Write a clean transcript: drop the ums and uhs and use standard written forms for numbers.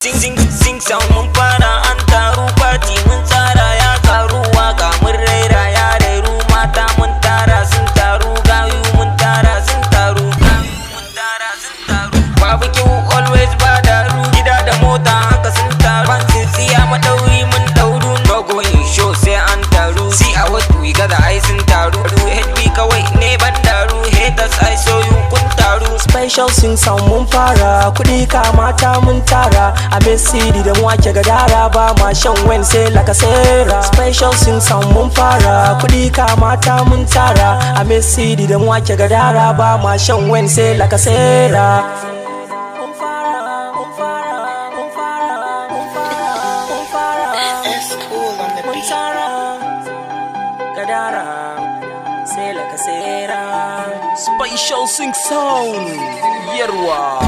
Sing sound mun fara an taru party mun tsara ya karu waka mun raira ya rairu mata mun tara sun taru gayu mun tara sun taru babu kyau always ba daru gida da mota haka sun taru ban tsiya madauri mun dauru no going show sai an taru see a what we got ai sun taru HB kawai ne ban daru haters I saw you kun taru special sing sound mun fara kudi ka mata mun tara a city da wake gadara ba ma shan wen sai lakasera special sing sound mun fara kudi ka mata mun tara a city da wake gadara ba ma shan wen sai lakasera Special sing sound Yerwa